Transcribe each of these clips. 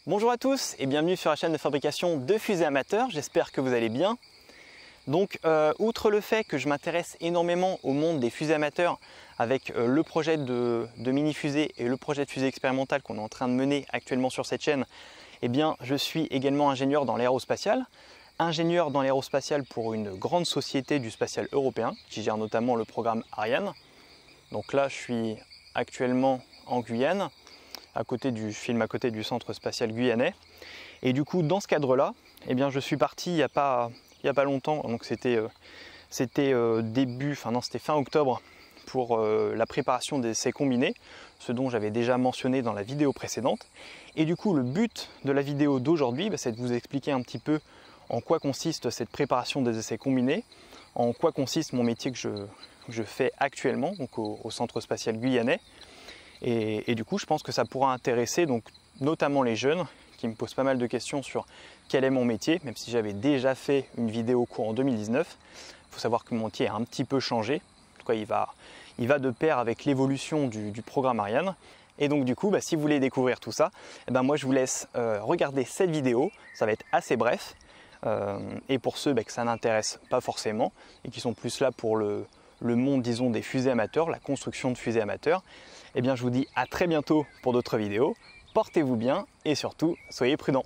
Bonjour à tous et bienvenue sur la chaîne de fabrication de fusées amateurs, j'espère que vous allez bien. Donc outre le fait que je m'intéresse énormément au monde des fusées amateurs avec le projet de mini-fusée et le projet de fusée expérimentale qu'on est en train de mener actuellement sur cette chaîne, eh bien je suis également ingénieur dans l'aérospatial. Ingénieur dans l'aérospatial pour une grande société du spatial européen qui gère notamment le programme Ariane. Donc là je suis actuellement en Guyane. Je filme à côté du centre spatial guyanais. Et du coup, dans ce cadre-là, eh bien, je suis parti il n'y a pas longtemps, donc c'était fin octobre pour la préparation des essais combinés, ce dont j'avais déjà mentionné dans la vidéo précédente. Et du coup, le but de la vidéo d'aujourd'hui, c'est de vous expliquer un petit peu en quoi consiste cette préparation des essais combinés, en quoi consiste mon métier que je fais actuellement, donc au centre spatial guyanais. Et du coup, je pense que ça pourra intéresser donc, notamment les jeunes qui me posent pas mal de questions sur quel est mon métier, même si j'avais déjà fait une vidéo courant 2019. Il faut savoir que mon métier a un petit peu changé. En tout cas, il va de pair avec l'évolution du programme Ariane. Et donc du coup, si vous voulez découvrir tout ça, moi je vous laisse regarder cette vidéo. Ça va être assez bref. Et pour ceux que ça n'intéresse pas forcément et qui sont plus là pour le monde, disons, des fusées amateurs, la construction de fusées amateurs, eh bien je vous dis à très bientôt pour d'autres vidéos. Portez-vous bien et surtout, soyez prudents.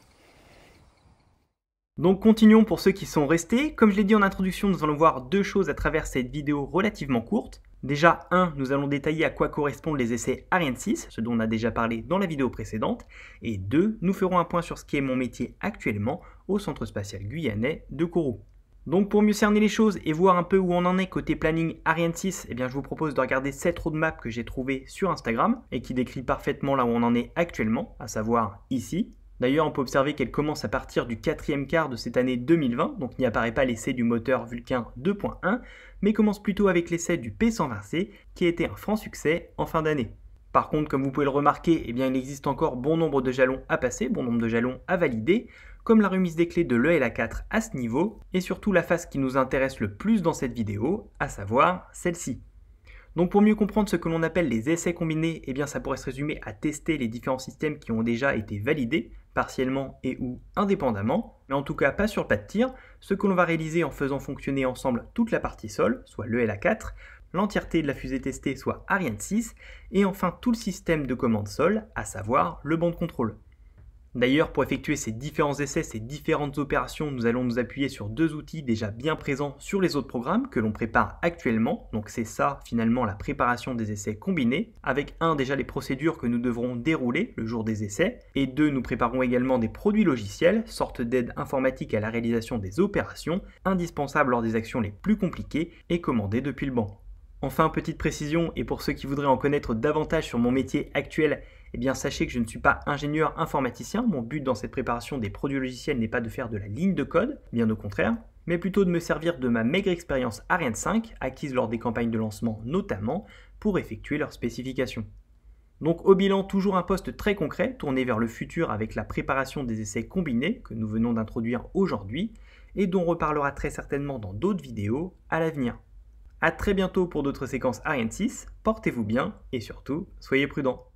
Donc continuons pour ceux qui sont restés. Comme je l'ai dit en introduction, nous allons voir deux choses à travers cette vidéo relativement courte. Déjà, nous allons détailler à quoi correspondent les essais Ariane 6, ce dont on a déjà parlé dans la vidéo précédente. Et 2, nous ferons un point sur ce qui est mon métier actuellement au Centre spatial guyanais de Kourou. Donc pour mieux cerner les choses et voir un peu où on en est côté planning Ariane 6, je vous propose de regarder cette roadmap que j'ai trouvée sur Instagram et qui décrit parfaitement là où on en est actuellement, à savoir ici. D'ailleurs, on peut observer qu'elle commence à partir du 4e quart de cette année 2020, donc n'y apparaît pas l'essai du moteur Vulcain 2.1, mais commence plutôt avec l'essai du P120C, qui a été un franc succès en fin d'année. Par contre, comme vous pouvez le remarquer, il existe encore bon nombre de jalons à passer, bon nombre de jalons à valider, comme la remise des clés de l'ELA4 à ce niveau, et surtout la phase qui nous intéresse le plus dans cette vidéo, à savoir celle-ci. Donc pour mieux comprendre ce que l'on appelle les essais combinés, ça pourrait se résumer à tester les différents systèmes qui ont déjà été validés, partiellement et ou indépendamment, mais en tout cas pas sur le pas de tir, ce que l'on va réaliser en faisant fonctionner ensemble toute la partie sol, soit l'ELA4, l'entièreté de la fusée testée, soit Ariane 6, et enfin tout le système de commande sol, à savoir le banc de contrôle. D'ailleurs, pour effectuer ces différents essais, ces différentes opérations, nous allons nous appuyer sur deux outils déjà bien présents sur les autres programmes que l'on prépare actuellement. Donc c'est ça finalement la préparation des essais combinés, avec déjà les procédures que nous devrons dérouler le jour des essais, et 2, nous préparons également des produits logiciels, sorte d'aide informatique à la réalisation des opérations, indispensables lors des actions les plus compliquées et commandées depuis le banc. Enfin, petite précision, et pour ceux qui voudraient en connaître davantage sur mon métier actuel, sachez que je ne suis pas ingénieur informaticien. Mon but dans cette préparation des produits logiciels n'est pas de faire de la ligne de code, bien au contraire, mais plutôt de me servir de ma maigre expérience Ariane 5, acquise lors des campagnes de lancement notamment, pour effectuer leurs spécifications. Donc au bilan, toujours un poste très concret, tourné vers le futur avec la préparation des essais combinés que nous venons d'introduire aujourd'hui, et dont on reparlera très certainement dans d'autres vidéos à l'avenir. A très bientôt pour d'autres séquences Ariane 6, portez-vous bien et surtout, soyez prudents.